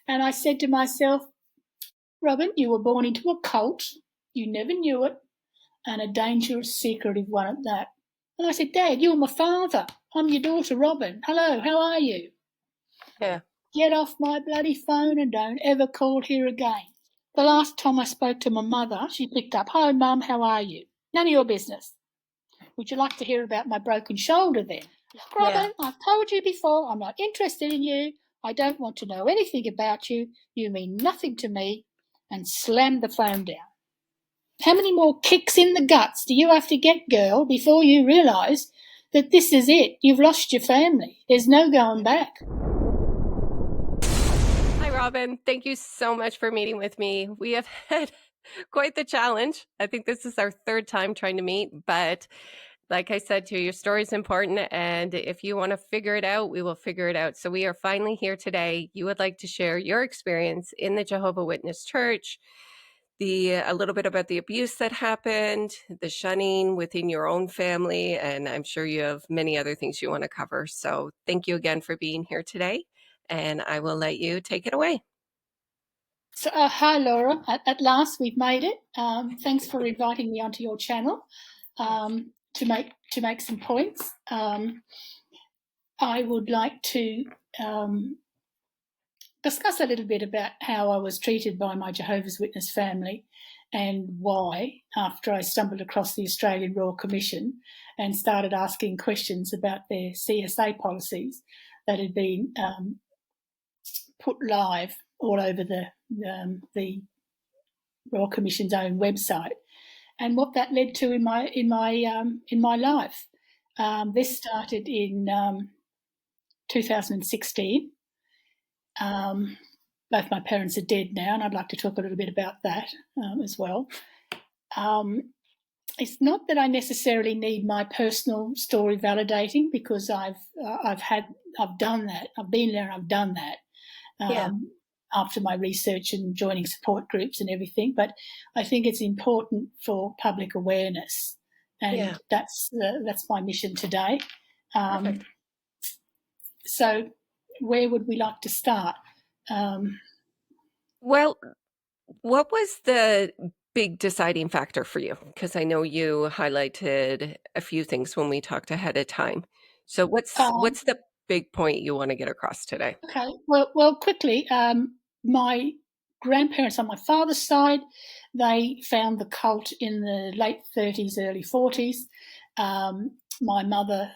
And I said to myself, Robyn, you were born into a cult. You never knew it. And a dangerous, secretive one at that. And I said, Dad, you're my father. I'm your daughter, Robyn. Hello, how are you? Yeah. Get off my bloody phone and don't ever call here again. The last time I spoke to my mother, she picked up, Hi, Mum, how are you? None of your business. Would you like to hear about my broken shoulder then? Robyn, I've told you before, I'm not interested in you. I don't want to know anything about you. You mean nothing to me. And slammed the phone down. How many more kicks in the guts do you have to get, girl, before you realise that this is it? You've lost your family. There's no going back. Hi, Robyn. Thank you so much for meeting with me. We have had quite the challenge. I think this is our third time trying to meet, but like I said to you, your story is important. And if you want to figure it out, we will figure it out. So we are finally here today. You would like to share your experience in the Jehovah Witness Church, a little bit about the abuse that happened, the shunning within your own family, and I'm sure you have many other things you want to cover. So thank you again for being here today, and I will let you take it away. So, hi, Laura. At last, we've made it. Thanks for inviting me onto your channel to make some points. I would like to discuss a little bit about how I was treated by my Jehovah's Witness family and why, after I stumbled across the Australian Royal Commission and started asking questions about their CSA policies that had been put live all over the Royal Commission's own website, and what that led to in my life. This started in 2016. Both my parents are dead now, and I'd like to talk a little bit about that as well. It's not that I necessarily need my personal story validating, because I've done that. I've been there and I've done that after my research and joining support groups and everything. But I think it's important for public awareness, and that's my mission today. So, where would we like to start? Well, what was the big deciding factor for you? Because I know you highlighted a few things when we talked ahead of time. So what's the big point you want to get across today? Okay, well, quickly, my grandparents on my father's side, they found the cult in the late 30s, early 40s. My mother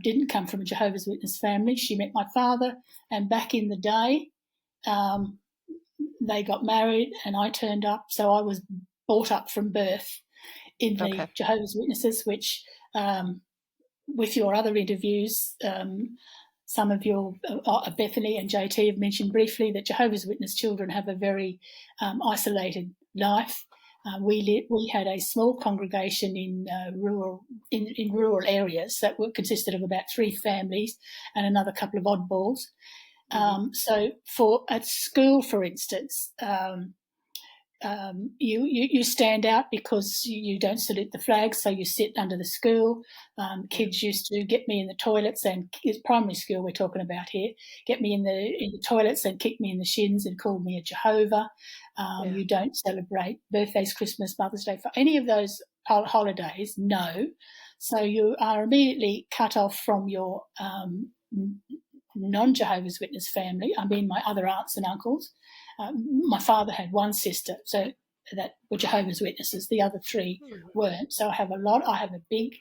didn't come from a Jehovah's Witness family. She met my father, and back in the day, they got married and I turned up. So I was brought up from birth in the Jehovah's Witnesses, which with your other interviews, some of your, Bethany and JT have mentioned briefly that Jehovah's Witness children have a very isolated life. We had a small congregation in rural areas that consisted of about 3 families and another couple of oddballs. So at school, for instance, you stand out because you don't salute the flag, so you sit under the school. Kids used to get me in the toilets, and it's primary school we're talking about here, get me in the toilets and kick me in the shins and call me a Jehovah. You don't celebrate birthdays, Christmas, Mother's Day, for any of those holidays, no. So you are immediately cut off from your non-Jehovah's Witness family. I mean, my other aunts and uncles. My father had one sister, so that were Jehovah's Witnesses. The other 3 weren't. So I have a big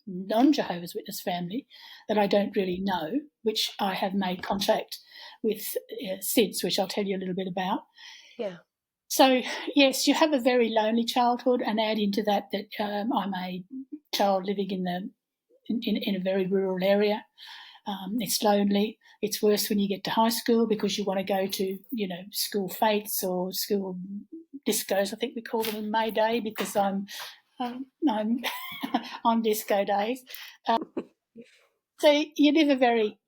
non-Jehovah's Witness family that I don't really know, which I have made contact with since, which I'll tell you a little bit about. Yeah. So, yes, you have a very lonely childhood, and add into that I'm a child living in a very rural area. It's lonely. It's worse when you get to high school because you want to go to, school fetes or school discos. I think we call them in May Day because I'm on disco days. So you live a very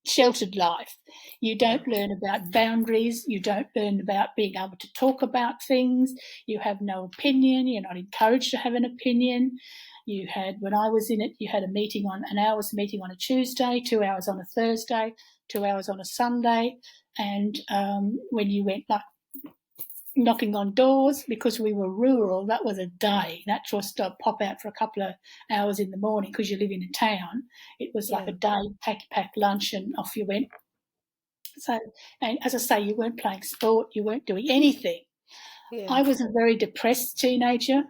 sheltered life. You don't learn about boundaries. You don't learn about being able to talk about things. You have no opinion. You're not encouraged to have an opinion. When I was in it, you had an hour's meeting on a Tuesday, 2 hours on a Thursday, 2 hours on a Sunday. And when you went like knocking on doors, because we were rural, that was a day. That just pop out for a couple of hours in the morning because you live in a town. It was like a day, pack lunch and off you went. So, and as I say, you weren't playing sport, you weren't doing anything. Yeah. I was a very depressed teenager,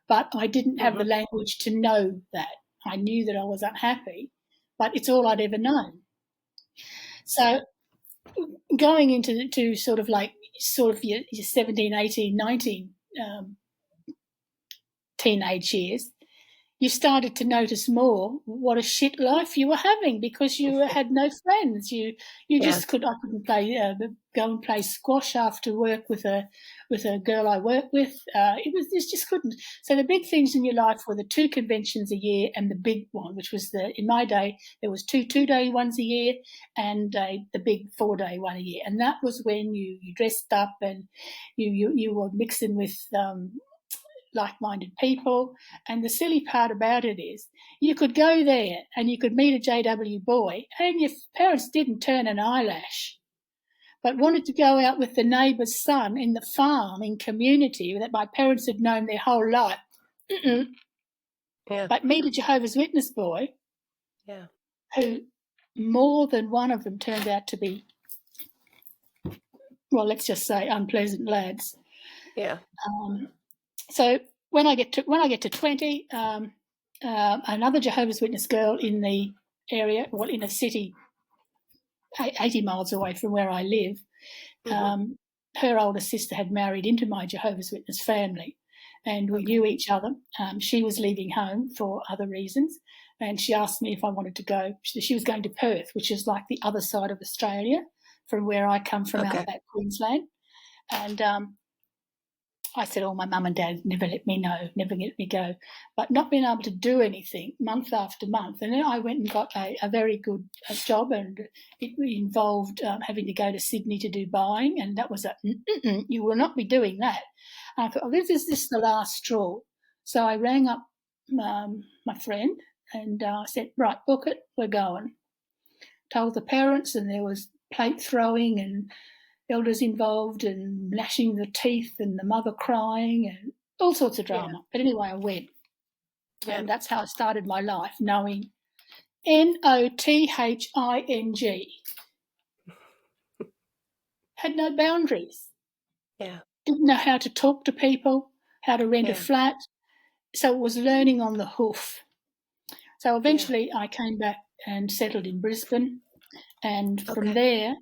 but I didn't have the language to know that. I knew that I was unhappy, but it's all I'd ever known. So going into your 17, 18, 19 teenage years, you started to notice more what a shit life you were having because you had no friends. I couldn't go and play squash after work with a girl I worked with. Just couldn't. So the big things in your life were the 2 conventions a year and the big one, which was in my day, there was 2 2-day ones a year and the big 4-day one a year. And that was when you dressed up and you were mixing with like-minded people. And the silly part about it is you could go there and you could meet a JW boy and your parents didn't turn an eyelash, but wanted to go out with the neighbour's son in the farm in community that my parents had known their whole life. But meet a Jehovah's Witness boy who more than one of them turned out to be, well, let's just say unpleasant lads. So when I get to 20, another Jehovah's Witness girl in the area, well, in a city 80 miles away from where I live, her older sister had married into my Jehovah's Witness family, and we knew each other. She was leaving home for other reasons, and she asked me if I wanted to go. She was going to Perth, which is like the other side of Australia from where I come from, outback Queensland. And I said, my mum and dad never let me go. But not being able to do anything month after month. And then I went and got a very good job, and it involved having to go to Sydney to do buying, and that was you will not be doing that. And I thought, this is the last straw. So I rang up my friend and I said, right, book it, we're going. Told the parents, and there was plate throwing and elders involved and gnashing the teeth and the mother crying and all sorts of drama. But anyway, I went. And that's how I started my life, knowing Nothing. Had no boundaries. Didn't know how to talk to people, how to rent a flat. So it was learning on the hoof. So eventually I came back and settled in Brisbane. And from there,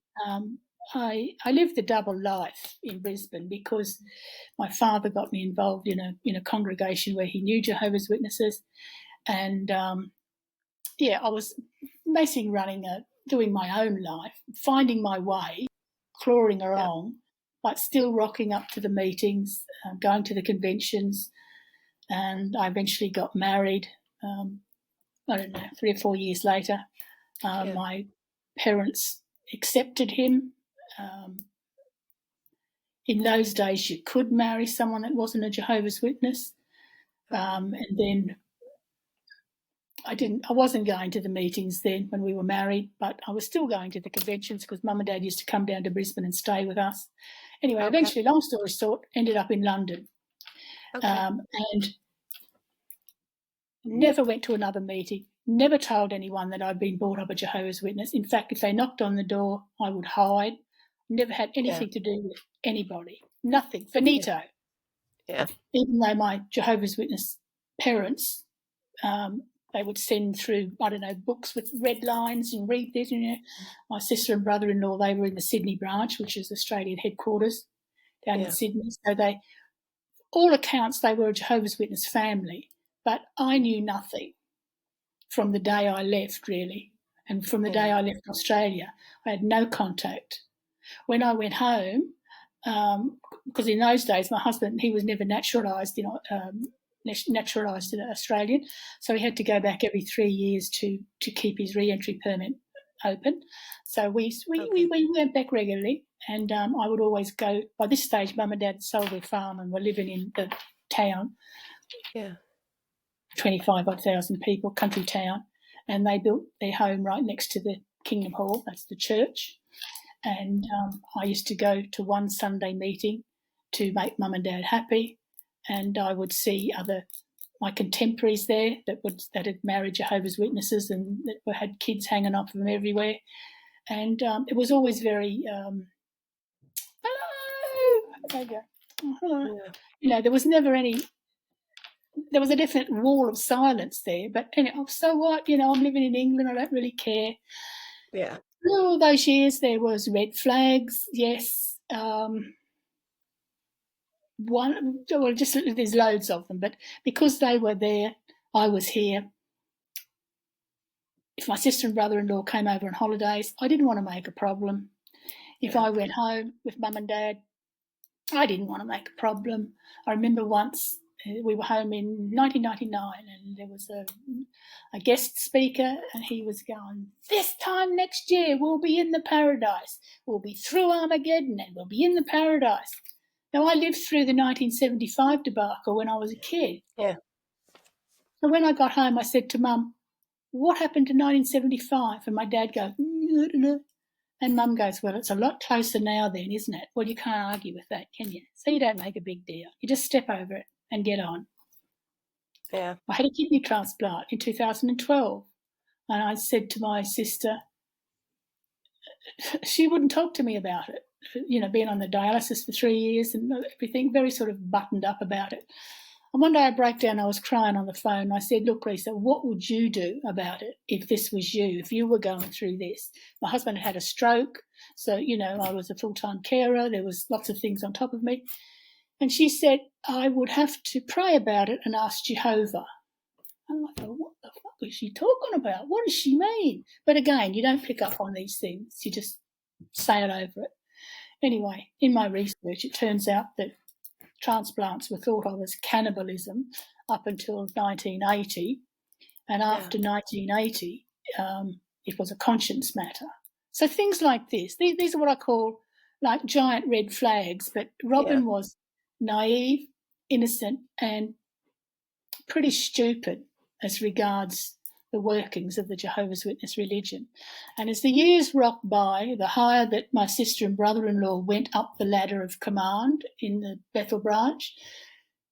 I lived a double life in Brisbane because my father got me involved in a congregation where he knew Jehovah's Witnesses, and I was basically doing my own life, finding my way, clawing along, but still rocking up to the meetings, going to the conventions, and I eventually got married. 3 or 4 years later, my parents accepted him. In those days, you could marry someone that wasn't a Jehovah's Witness. And then I wasn't going to the meetings then when we were married, but I was still going to the conventions because Mum and Dad used to come down to Brisbane and stay with us. Anyway, eventually, long story short, ended up in London. And never went to another meeting, never told anyone that I'd been brought up a Jehovah's Witness. In fact, if they knocked on the door, I would hide. Never had anything to do with anybody. Nothing. Finito. Even though my Jehovah's Witness parents, they would send through, books with red lines and read this. My sister and brother-in-law, they were in the Sydney branch, which is Australian headquarters down in Sydney. So all accounts, they were a Jehovah's Witness family. But I knew nothing from the day I left, really. And from the day I left Australia, I had no contact. When I went home, because in those days my husband, he was never naturalised, naturalised Australian, so he had to go back every 3 years to keep his re-entry permit open. So we went back regularly, and I would always go. By this stage, Mum and Dad sold their farm and were living in the town. Yeah. 25,000 people, country town, and they built their home right next to the Kingdom Hall. That's the church. And I used to go to one Sunday meeting to make Mum and Dad happy, and I would see my contemporaries there that had married Jehovah's Witnesses and that had kids hanging off them everywhere. And it was always very, hello, there you go. Hello. Yeah. There was never there was a definite wall of silence there. But anyway, so what? I'm living in England, I don't really care. Yeah. All those years there was red flags, yes. There's loads of them, but because they were there, I was here. If my sister and brother-in-law came over on holidays, I didn't want to make a problem. If I went home with Mum and Dad, I didn't want to make a problem. I remember once we were home in 1999 and there was a guest speaker and he was going, this time next year we'll be in the paradise. We'll be through Armageddon and we'll be in the paradise. Now, I lived through the 1975 debacle when I was a kid. Yeah. So when I got home, I said to Mum, what happened to 1975? And my dad goes, I don't know. And Mum goes, well, it's a lot closer now then, isn't it? Well, you can't argue with that, can you? So you don't make a big deal. You just step over it and get on. Yeah. I had a kidney transplant in 2012. And I said to my sister, she wouldn't talk to me about it. Being on the dialysis for 3 years and everything, very sort of buttoned up about it. And one day I broke down, I was crying on the phone. I said, look, Lisa, what would you do about it if this was you, if you were going through this? My husband had a stroke, so, I was a full-time carer. There was lots of things on top of me. And she said, I would have to pray about it and ask Jehovah. And I thought, what the fuck is she talking about? What does she mean? But again, you don't pick up on these things. You just say it over it. Anyway, in my research, it turns out that transplants were thought of as cannibalism up until 1980. And after 1980, it was a conscience matter. So things like this, these are what I call like giant red flags. But Robyn was naive, innocent, and pretty stupid as regards the workings of the Jehovah's Witness religion. And as the years rocked by, the higher that my sister and brother-in-law went up the ladder of command in the Bethel branch,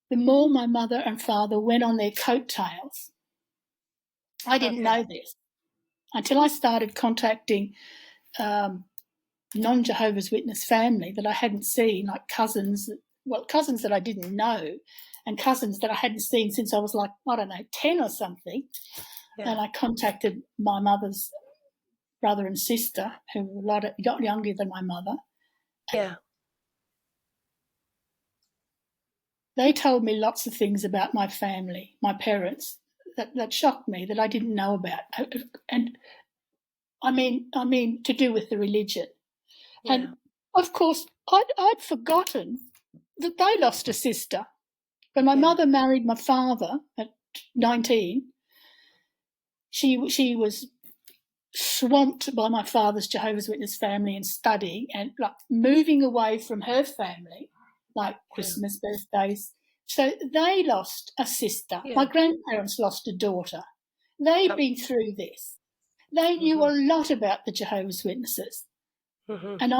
the more my mother and father went on their coattails. I didn't know this until I started contacting non-Jehovah's Witness family that I hadn't seen, like cousins that I didn't know and cousins that I hadn't seen since I was 10 or something. Yeah. And I contacted my mother's brother and sister, who were a lot younger than my mother. Yeah. They told me lots of things about my family, my parents, that shocked me, that I didn't know about. And I mean, to do with the religion. Yeah. And of course, I'd forgotten that they lost a sister. When my mother married my father at 19, she was swamped by my father's Jehovah's Witness family and studying and moving away from her family, like Christmas, birthdays. So they lost a sister. Yeah. My grandparents lost a daughter. They'd been through this. They knew a lot about the Jehovah's Witnesses. And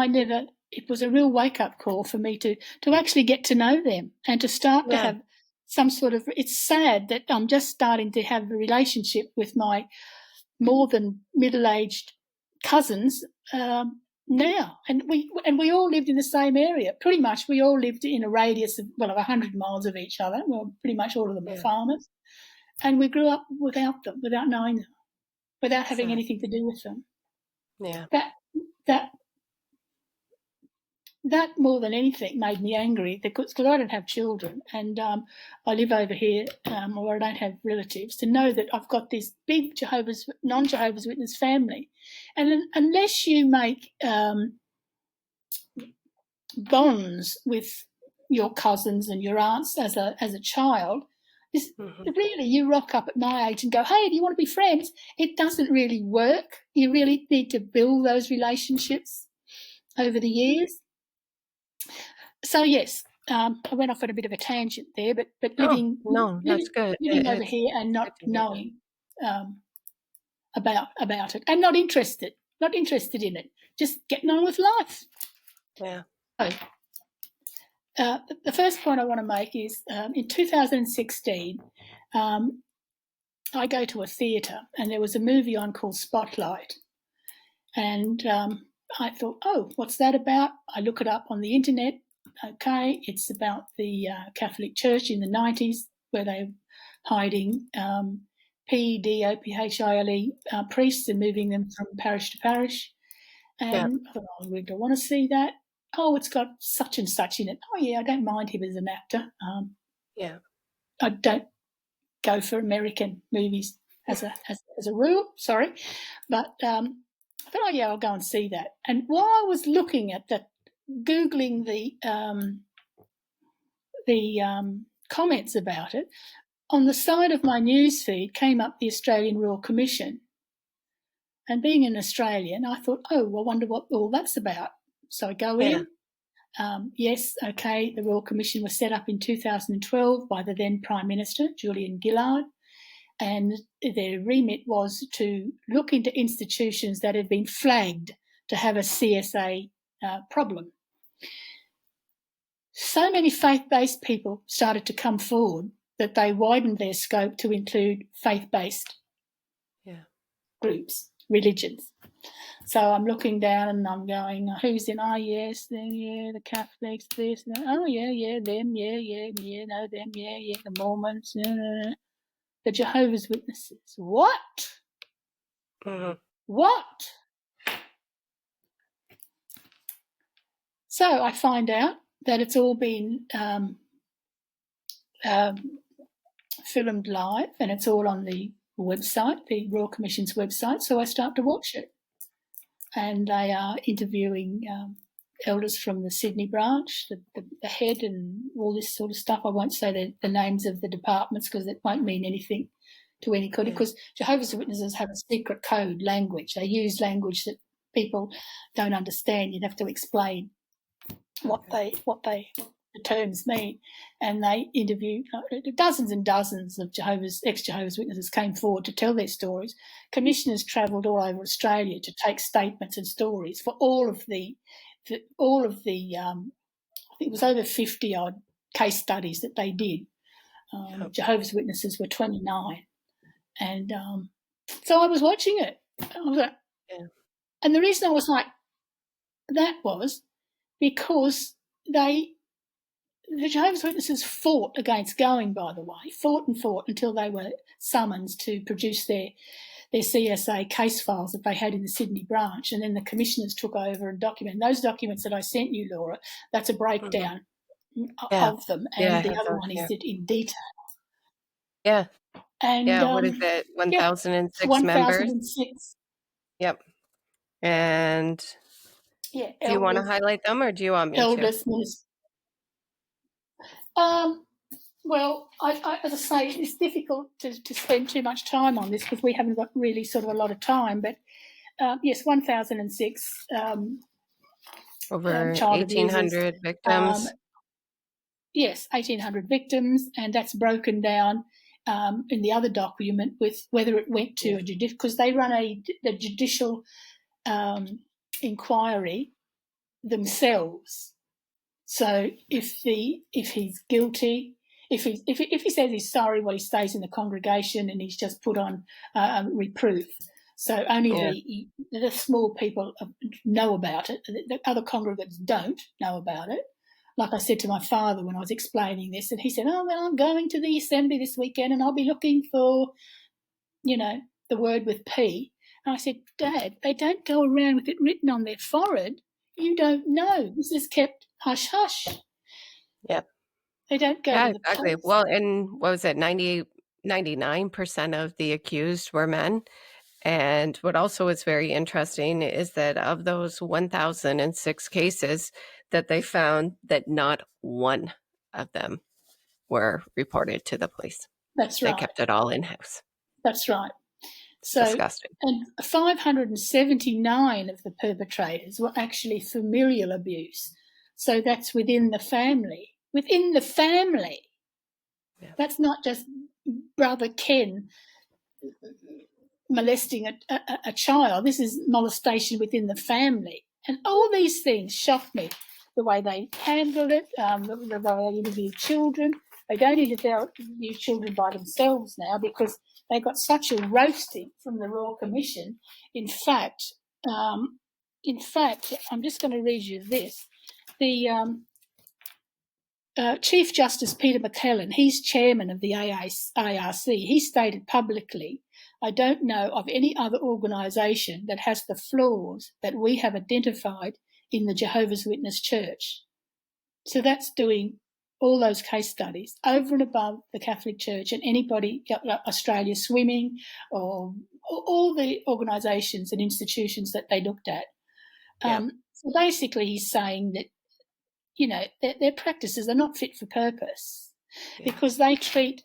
it was a real wake-up call for me to actually get to know them and to start to have some sort of, it's sad that I'm just starting to have a relationship with my more than middle-aged cousins now. And we all lived in the same area. Pretty much we all lived in a radius of 100 miles of each other. Well, pretty much all of them were farmers. And we grew up without them, without knowing them, without having anything to do with them. Yeah. That more than anything made me angry because I don't have children and I live over here or I don't have relatives, to know that I've got this big non-Jehovah's Witness family. And unless you make bonds with your cousins and your aunts as a child, Really, you rock up at my age and go, hey, do you want to be friends? It doesn't really work. You really need to build those relationships over the years. So, yes, I went off on a bit of a tangent there, but living that's good. Living over here and not knowing about it, and not interested in it, just getting on with life. Yeah. So, the first point I want to make is in 2016, I go to a theatre and there was a movie on called Spotlight. And I thought, oh, what's that about? I look it up on the internet. Okay, it's about the Catholic Church in the 90s where they're hiding PEDOPHILE priests and moving them from parish to parish. And I thought, oh, do I want to see that? Oh, it's got such and such in it. Oh, yeah, I don't mind him as an actor. I don't go for American movies as a rule, sorry. But I thought, oh, yeah, I'll go and see that. And while I was looking at that, Googling the comments about it, on the side of my newsfeed came up the Australian Royal Commission. And being an Australian, I thought, oh, I wonder what all that's about. So I go in. Yes, okay, the Royal Commission was set up in 2012 by the then Prime Minister, Julian Gillard, and their remit was to look into institutions that had been flagged to have a CSA problem. So many faith-based people started to come forward that they widened their scope to include faith-based groups, religions. So I'm looking down and I'm going, who's in? Oh, yes, then, yeah, the Catholics, this, and that. Oh, yeah, them, no, them, the Mormons, the Jehovah's Witnesses. What? What? So I find out that it's all been filmed live and it's all on the website, the Royal Commission's website. So I start to watch it. And they are interviewing elders from the Sydney branch, the head and all this sort of stuff. I won't say the names of the departments because it won't mean anything to anybody, because Jehovah's Witnesses have a secret code language. They use language that people don't understand. You'd have to explain what the terms mean. And they interview dozens and dozens of ex-Jehovah's Witnesses came forward to tell their stories. Commissioners travelled all over Australia to take statements and stories for all of the I think it was over 50 odd case studies that they did. Jehovah's Witnesses were 29, and so I was watching it. I was like, and the reason I was like that was because the Jehovah's Witnesses fought against going, by the way, fought until they were summoned to produce their CSA case files that they had in the Sydney branch, and then the commissioners took over and documented. Those documents that I sent you, Laura, that's a breakdown of them, and the other one is in detail. Yeah. And what is it? 1,006 members? 1,006. Yep. And do you want to highlight them, or do you want me to? Well, as I say, it's difficult to spend too much time on this because we haven't got really sort of a lot of time. But yes, 1,006 over 1,800 victims. Yes, 1,800 victims, and that's broken down in the other document with whether it went to a judicial, because they run the judicial inquiry themselves. So if he's guilty, if he says he's sorry, well, he stays in the congregation and he's just put on reproof. So only the small people know about it. The other congregants don't know about it. Like I said to my father when I was explaining this, and he said, oh, well, I'm going to the assembly this weekend and I'll be looking for, the word with P. And I said, Dad, they don't go around with it written on their forehead. You don't know. This is kept hush-hush. Yep. They don't go to the exactly. place. Well, and what was it, 99% of the accused were men. And what also is very interesting is that of those 1,006 cases that they found, that not one of them were reported to the police. That's They right. kept it all in-house. That's right. It's disgusting. And 579 of the perpetrators were actually familial abuse. So that's within the family. Within the family. Yeah. That's not just Brother Ken molesting a child. This is molestation within the family. And all these things shocked me. The way they handled it, the way they interviewed children. They don't interview children by themselves now because they got such a roasting from the Royal Commission. In fact, I'm just going to read you this. The Chief Justice Peter McKellen, he's chairman of the ARC, he stated publicly, "I don't know of any other organisation that has the flaws that we have identified in the Jehovah's Witness Church." So that's doing all those case studies over and above the Catholic Church and anybody, Australia Swimming, or all the organisations and institutions that they looked at. Yeah. So basically he's saying that, you know, their practices are not fit for purpose because they treat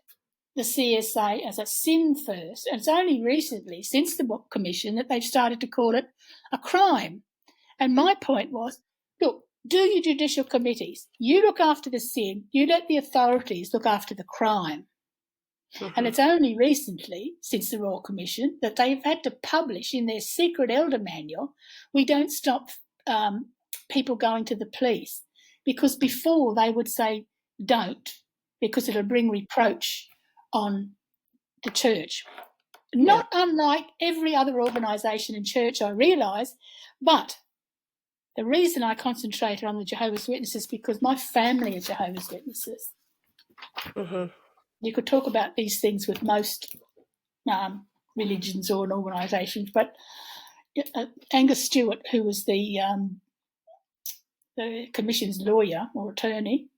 the CSA as a sin first. And it's only recently, since the Book Commission, that they've started to call it a crime. And my point was, look, do your judicial committees. You look after the sin. You let the authorities look after the crime. Mm-hmm. And it's only recently, since the Royal Commission, that they've had to publish in their secret elder manual, we don't stop people going to the police. Because before they would say, don't, because it'll bring reproach on the church. Not unlike every other organisation in church, I realise, but the reason I concentrated on the Jehovah's Witnesses is because my family are Jehovah's Witnesses. Mm-hmm. You could talk about these things with most religions or organisations, but Angus Stewart, who was the Commission's lawyer or attorney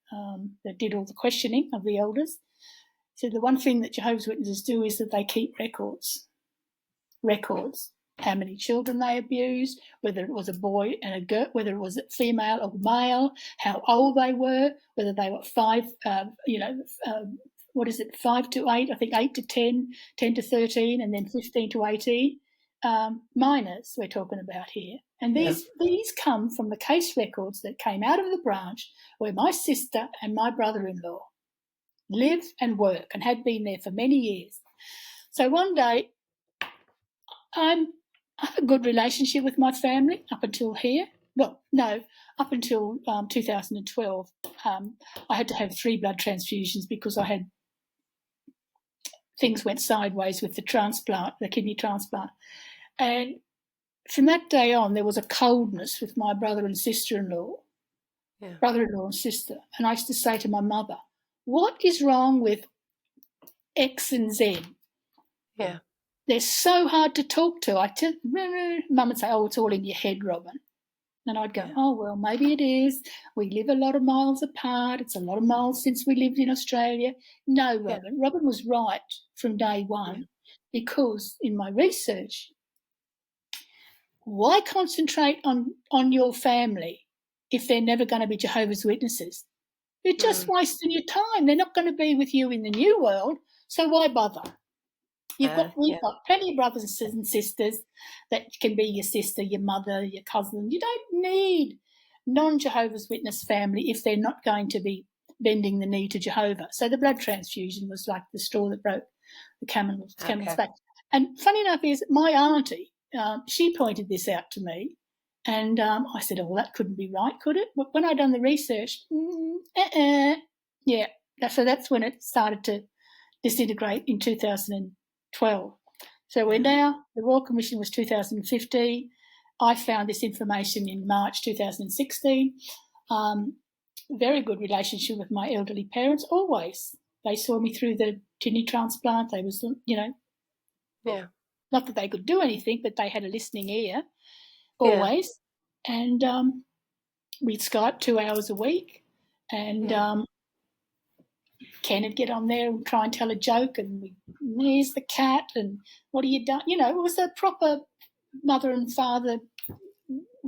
that did all the questioning of the elders, said the one thing that Jehovah's Witnesses do is that they keep records. How many children they abused, whether it was a boy and a girl, whether it was a female or male, how old they were, whether they were 5 to 8, I think 8 to 10, 10 to 13, and then 15 to 18. Minors we're talking about here. And these come from the case records that came out of the branch where my sister and my brother-in-law live and work and had been there for many years. So one day I have a good relationship with my family up until here. Well, no, up until 2012. I had to have 3 blood transfusions because I had things went sideways with the transplant, the kidney transplant. And from that day on, there was a coldness with my brother and sister-in-law, brother-in-law and sister. And I used to say to my mother, what is wrong with X and Z? Yeah. They're so hard to talk to. Mum would say, oh, it's all in your head, Robyn. And I'd go, oh, well, maybe it is. We live a lot of miles apart. It's a lot of miles since we lived in Australia. No, Robyn. Robyn was right from day one because in my research, why concentrate on your family if they're never going to be Jehovah's Witnesses? You're just wasting your time. They're not going to be with you in the new world, so why bother? We've got plenty of brothers and sisters that can be your sister, your mother, your cousin. You don't need non-Jehovah's Witness family if they're not going to be bending the knee to Jehovah. So the blood transfusion was like the straw that broke the camel's back. And funny enough is my auntie, she pointed this out to me, and I said, oh, well, that couldn't be right, could it? But when I'd done the research, so that's when it started to disintegrate in 2012. So we're now, the Royal Commission was 2015. I found this information in March 2016. Very good relationship with my elderly parents, always. They saw me through the kidney transplant. They was, not that they could do anything, but they had a listening ear, always. Yeah. And we'd Skype 2 hours a week, and Ken would get on there and try and tell a joke, and here's the cat, and what have you done? It was a proper mother and father,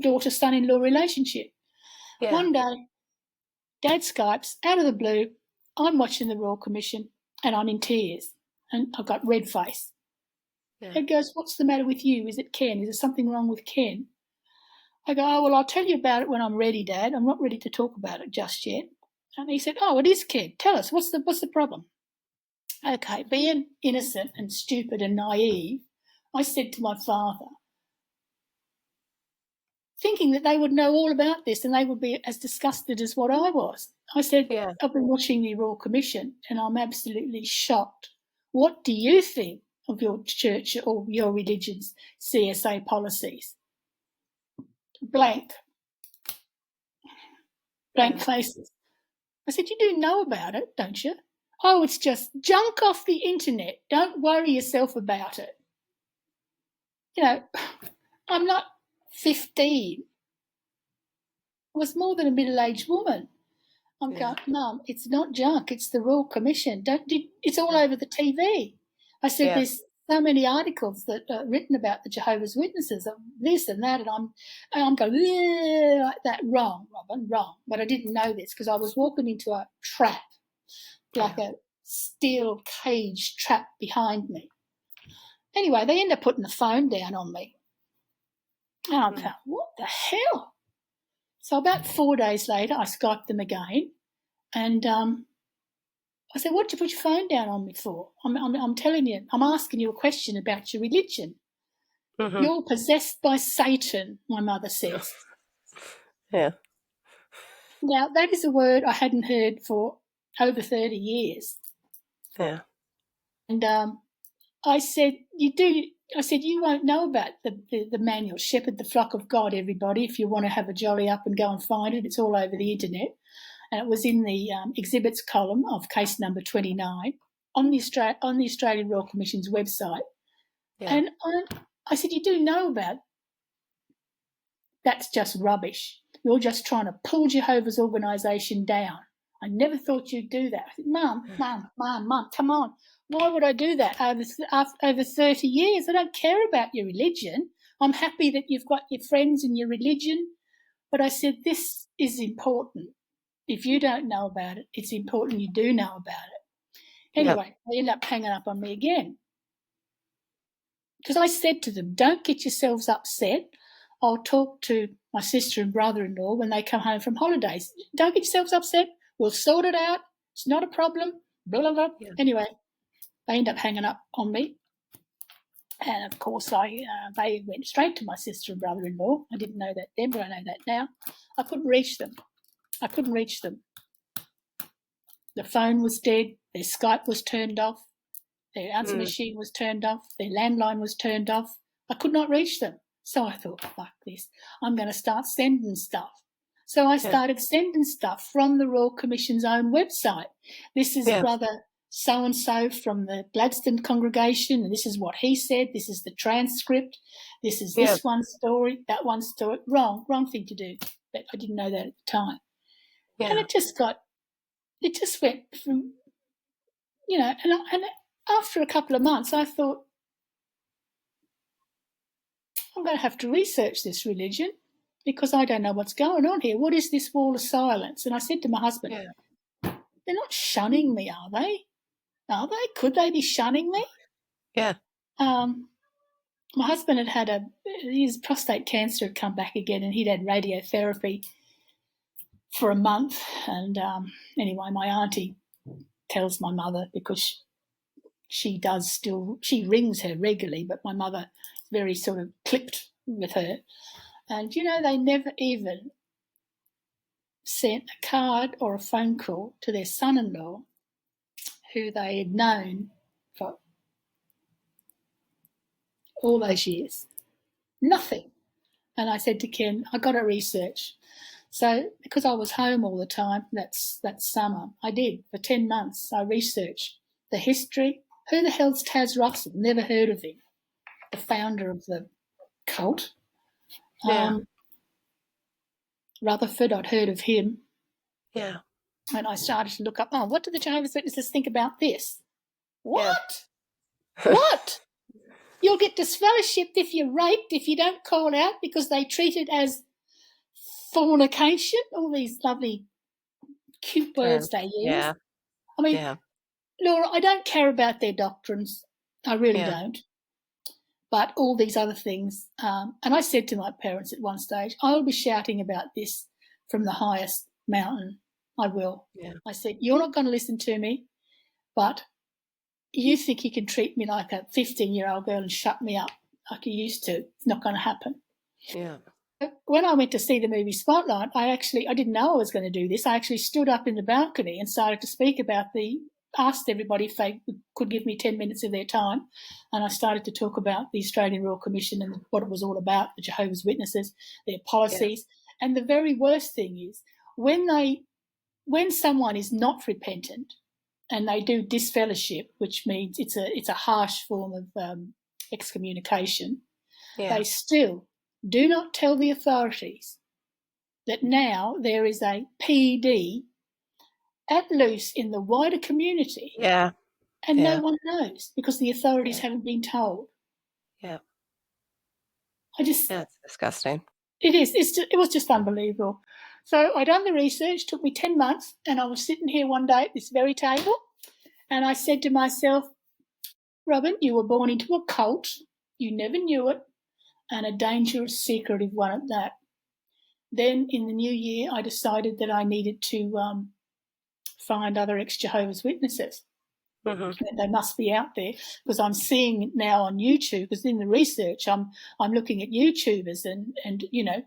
daughter, son-in-law relationship. Yeah. One day, Dad Skypes out of the blue. I'm watching the Royal Commission, and I'm in tears. And I've got red face. Yeah. He goes, what's the matter with you? Is it Ken? Is there something wrong with Ken? I go, oh, well, I'll tell you about it when I'm ready, Dad. I'm not ready to talk about it just yet. And he said, oh, it is Ken. Tell us, what's the problem? Okay, being innocent and stupid and naive, I said to my father, thinking that they would know all about this and they would be as disgusted as what I was. I said, I've been watching the Royal Commission and I'm absolutely shocked. What do you think of your church or your religion's CSA policies? Blank faces. I said, you do know about it, don't you? Oh, it's just junk off the internet. Don't worry yourself about it. You know, I'm not 15. I was more than a middle-aged woman. I'm going, Mum, it's not junk. It's the Royal Commission. It's all over the TV. I said, there's so many articles that are written about the Jehovah's Witnesses, of this and that, and I'm going, like that. Wrong, Robyn, wrong. But I didn't know this because I was walking into a trap, like a steel cage trap behind me. Anyway, they end up putting the phone down on me. And I'm going, what the hell? So about 4 days later, I Skyped them again, and I said, what did you put your phone down on me for? I'm telling you, I'm asking you a question about your religion. Mm-hmm. You're possessed by Satan, my mother says. Yeah. Now, that is a word I hadn't heard for over 30 years. Yeah. And I said, you won't know about the manual, Shepherd the Flock of God, everybody. If you want to have a jolly up and go and find it, it's all over the internet. And it was in the exhibits column of case number 29 on the Australian Royal Commission's website. Yeah. And I said, you do know about it. That's just rubbish. You're just trying to pull Jehovah's organisation down. I never thought you'd do that. I said, Mum, come on. Why would I do that over 30 years? I don't care about your religion. I'm happy that you've got your friends and your religion. But I said, this is important. If you don't know about it, it's important you do know about it. Anyway, They end up hanging up on me again. Because I said to them, don't get yourselves upset. I'll talk to my sister and brother-in-law when they come home from holidays. Don't get yourselves upset. We'll sort it out. It's not a problem. Blah, blah, blah. Yeah. Anyway, they end up hanging up on me. And, of course, they went straight to my sister and brother-in-law. I didn't know that then, but I know that now. I couldn't reach them. The phone was dead. Their Skype was turned off. Their answer machine was turned off. Their landline was turned off. I could not reach them. So I thought, fuck this. I'm going to start sending stuff. So I started sending stuff from the Royal Commission's own website. This is Brother so-and-so from the Gladstone congregation, and this is what he said. This is the transcript. This is this one story, that one story. Wrong thing to do. But I didn't know that at the time. Yeah. And it just went from, and after a couple of months, I thought, I'm going to have to research this religion because I don't know what's going on here. What is this wall of silence? And I said to my husband, they're not shunning me, are they? Are they? Could they be shunning me? Yeah. My husband had his prostate cancer had come back again, and he'd had radiotherapy for a month. And anyway, my auntie tells my mother, because she rings her regularly, but my mother is very sort of clipped with her. And, they never even sent a card or a phone call to their son-in-law, who they had known for all those years. Nothing. And I said to Ken, I got to research. So because I was home all the time, that summer, I did. For 10 months, I researched the history. Who the hell's Taz Russell? Never heard of him. The founder of the cult. Yeah. Rutherford, I'd heard of him. Yeah. And I started to look up, what do the Jehovah's Witnesses think about this? What? Yeah. What? You'll get disfellowshipped if you're raped, if you don't call out, because they treat it as fornication, all these lovely, cute words they use. Yeah. I mean, Laura, I don't care about their doctrines. I really don't. But all these other things, and I said to my parents at one stage, I will be shouting about this from the highest mountain. I will. Yeah. I said, you're not going to listen to me, but you think you can treat me like a 15-year-old girl and shut me up like you used to. It's not going to happen. Yeah. When I went to see the movie Spotlight, I didn't know I was going to do this. I actually stood up in the balcony and started to speak about asked everybody if they could give me 10 minutes of their time. And I started to talk about the Australian Royal Commission and what it was all about, the Jehovah's Witnesses, their policies. Yeah. And the very worst thing is when someone is not repentant and they do disfellowship, which means it's a harsh form of excommunication, they still do not tell the authorities that now there is a PD at loose in the wider community. Yeah. And no one knows because the authorities haven't been told. Yeah. That's disgusting. It is. It was just unbelievable. So I done the research, took me 10 months, and I was sitting here one day at this very table, and I said to myself, Robyn, you were born into a cult. You never knew it, and a dangerous, secretive one at that. Then in the new year, I decided that I needed to find other ex-Jehovah's Witnesses. Mm-hmm. They must be out there because I'm seeing now on YouTube, because in the research I'm looking at YouTubers and you know,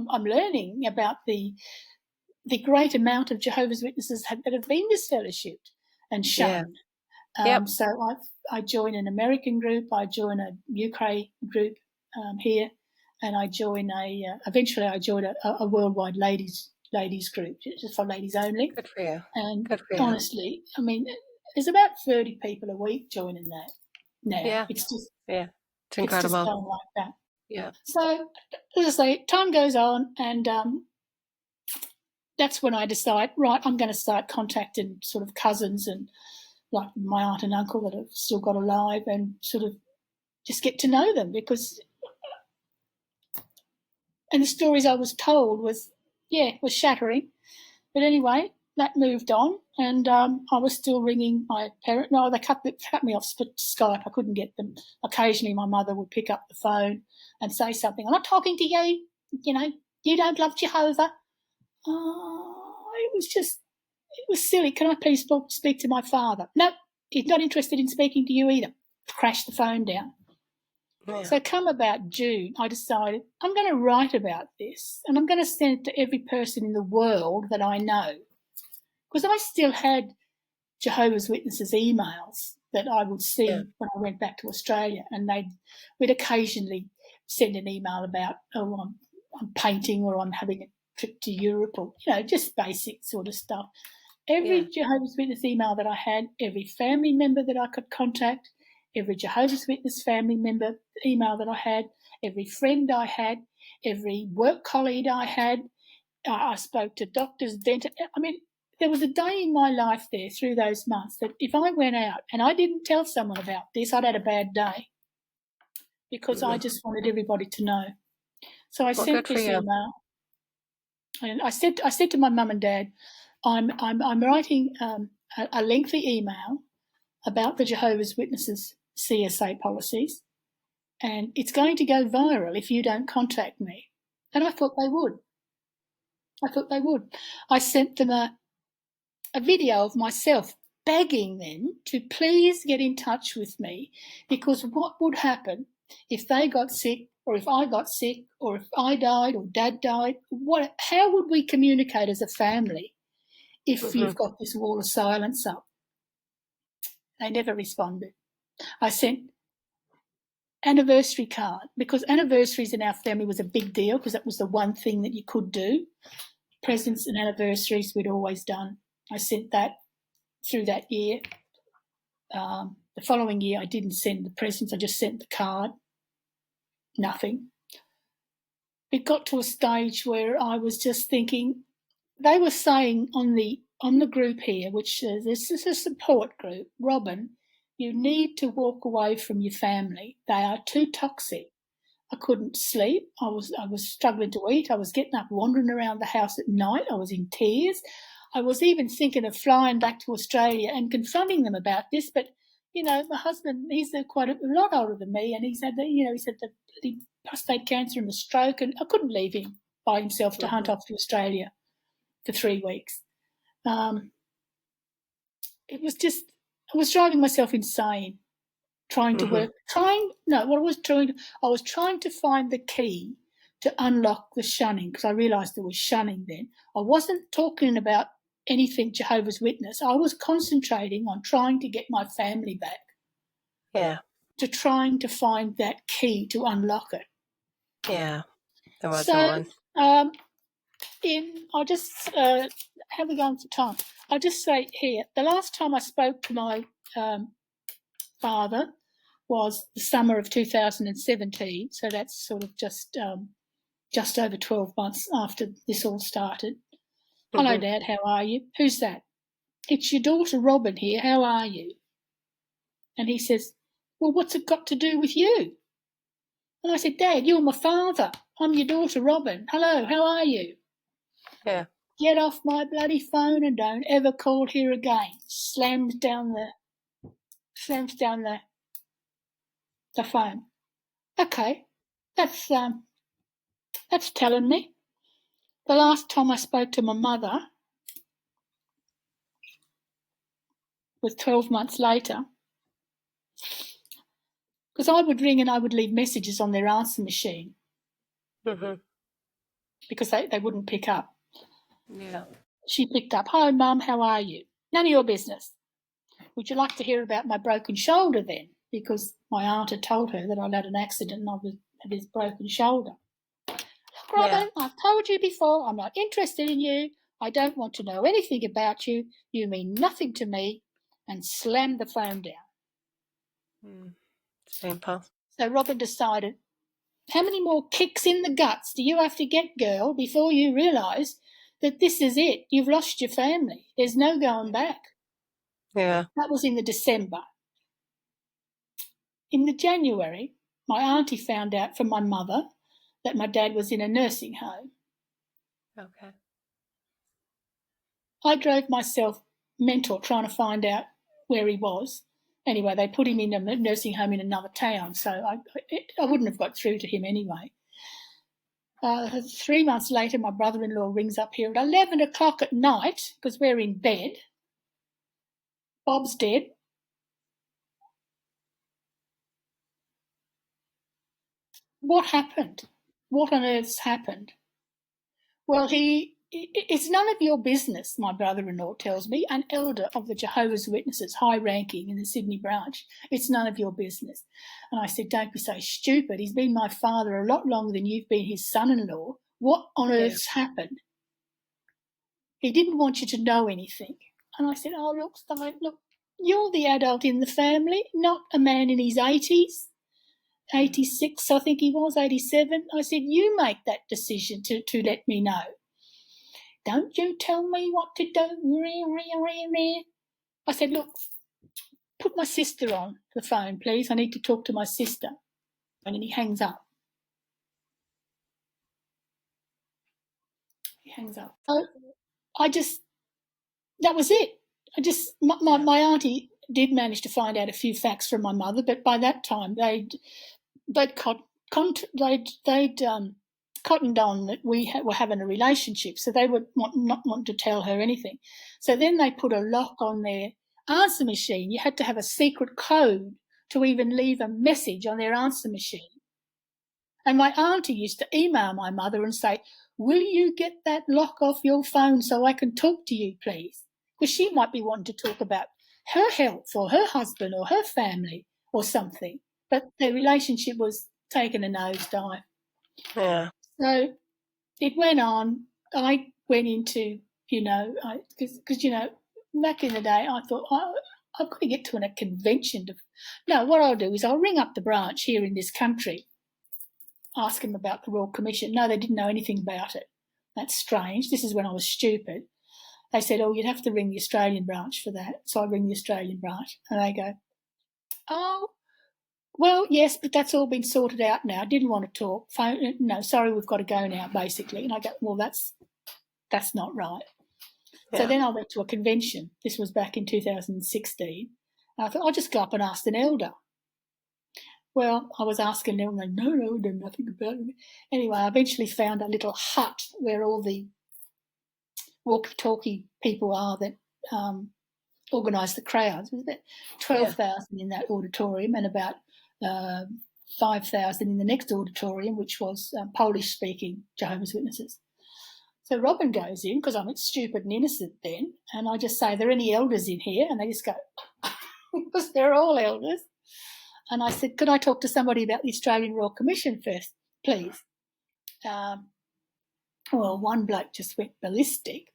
I'm learning about the great amount of Jehovah's Witnesses that have been disfellowshipped and shunned. Yeah. So I join an American group, I join a UK group here, and I join eventually I joined a worldwide ladies group, just for ladies only. Good for you. And good for you. Honestly, I mean, there's about 30 people a week joining that now. Yeah. It's just it's incredible. It's just going like that. Yeah. So as I say, time goes on, and that's when I decide, right, I'm going to start contacting sort of cousins and like my aunt and uncle that have still got alive, and sort of just get to know them, because and the stories I was told was shattering. But anyway, that moved on, and I was still ringing my parents. No, they cut me off Skype. I couldn't get them. Occasionally my mother would pick up the phone and say something. I'm not talking to you. You know, you don't love Jehovah. It was silly. Can I please speak to my father? No, he's not interested in speaking to you either. Crash the phone down. Yeah. So come about June, I decided I'm going to write about this, and I'm going to send it to every person in the world that I know, because I still had Jehovah's Witnesses emails that I would see when I went back to Australia, and we'd occasionally send an email about, I'm painting, or I'm having a trip to Europe, or, you know, just basic sort of stuff. Every Jehovah's Witness email that I had, every family member that I could contact, every Jehovah's Witness family member email that I had, every friend I had, every work colleague I had, I spoke to doctors, dentists. I mean, there was a day in my life there through those months that if I went out and I didn't tell someone about this, I'd had a bad day, because I just wanted everybody to know. So I sent this email, and I said to my mum and dad, I'm writing a lengthy email about the Jehovah's Witnesses CSA policies, and it's going to go viral if you don't contact me. And I thought they would. I sent them a video of myself begging them to please get in touch with me, because what would happen if they got sick, or if I got sick, or if I died or Dad died? How would we communicate as a family if you've got this wall of silence up? They never responded. I sent anniversary card, because anniversaries in our family was a big deal, because that was the one thing that you could do. Presents and anniversaries we'd always done. I sent that through that year. The following year I didn't send the presents, I just sent the card. Nothing. It got to a stage where I was just thinking, they were saying on the group here, which this is a support group, Robyn, you need to walk away from your family. They are too toxic. I couldn't sleep. I was struggling to eat. I was getting up, wandering around the house at night. I was in tears. I was even thinking of flying back to Australia and confronting them about this, but, my husband, he's quite a lot older than me, and he's had he's had the prostate cancer and the stroke, and I couldn't leave him by himself to hunt off to Australia for 3 weeks. It was just, I was driving myself insane, trying to work, I was trying to find the key to unlock the shunning, because I realised there was shunning then. I wasn't talking about anything Jehovah's Witness. I was concentrating on trying to get my family back. Yeah. To trying to find that key to unlock it. Yeah, there wasn't one. I'll just, how are we going for time? I'll just say here, the last time I spoke to my father was the summer of 2017, so that's sort of just over 12 months after this all started. Hello, Dad, how are you? Who's that? It's your daughter Robyn here, how are you? And he says, well, what's it got to do with you? And I said, Dad, you're my father. I'm your daughter Robyn. Hello, how are you? Yeah. Get off my bloody phone and don't ever call here again. Slams down the phone. Okay, that's telling me. The last time I spoke to my mother was 12 months later, because I would ring and I would leave messages on their answer machine because they wouldn't pick up. Yeah. She picked up, hi, Mum, how are you? None of your business. Would you like to hear about my broken shoulder then? Because my aunt had told her that I'd had an accident and I had this broken shoulder. Look, Robyn, I've told you before, I'm not interested in you. I don't want to know anything about you. You mean nothing to me. And slammed the phone down. Simple. So Robyn decided, how many more kicks in the guts do you have to get, girl, before you realise that this is it? You've lost your family. There's no going back. Yeah. That was in the December. In the January, my auntie found out from my mother that my dad was in a nursing home. Okay. I drove myself mental trying to find out where he was. Anyway, they put him in a nursing home in another town, so I wouldn't have got through to him anyway. 3 months later, my brother-in-law rings up here at 11 o'clock at night because we're in bed. Bob's dead. What happened? What on earth's happened? Well, it's none of your business, my brother-in-law tells me, an elder of the Jehovah's Witnesses, high-ranking in the Sydney branch. It's none of your business. And I said, don't be so stupid. He's been my father a lot longer than you've been his son-in-law. What on earth's happened? He didn't want you to know anything. And I said, oh, look, you're the adult in the family, not a man in his 80s. 86, I think he was, 87. I said, you make that decision to let me know. Don't you tell me what to do. I said, look, put my sister on the phone, please. I need to talk to my sister. And then he hangs up. So that was it. My auntie did manage to find out a few facts from my mother, but by that time they'd cottoned on that we were having a relationship, so they would not want to tell her anything. So then they put a lock on their answer machine. You had to have a secret code to even leave a message on their answer machine. And my auntie used to email my mother and say, will you get that lock off your phone so I can talk to you, please? Because she might be wanting to talk about her health or her husband or her family or something. But their relationship was taking a nosedive. Yeah. So it went on. I went into, because, back in the day I thought, I've got to get to a convention. What I'll do is I'll ring up the branch here in this country, ask them about the Royal Commission. No, they didn't know anything about it. That's strange. This is when I was stupid. They said, oh, you'd have to ring the Australian branch for that. So I ring the Australian branch and they go, oh, well, yes, but that's all been sorted out now. I didn't want to talk. No, sorry, we've got to go now, basically. And I go, well, that's not right. So then I went to a convention. This was back in 2016. And I thought, I'll just go up and ask an elder. Well, I was asking them, and they, no, I know nothing about it. Anyway, I eventually found a little hut where all the walkie-talkie people are that organise the crowds. There's about 12,000 in that auditorium and about 5,000 in the next auditorium, which was Polish-speaking Jehovah's Witnesses. So Robyn goes in, because I'm stupid and innocent then, and I just say, are there any elders in here? And they just go, because they're all elders. And I said, could I talk to somebody about the Australian Royal Commission first, please? Well, one bloke just went ballistic.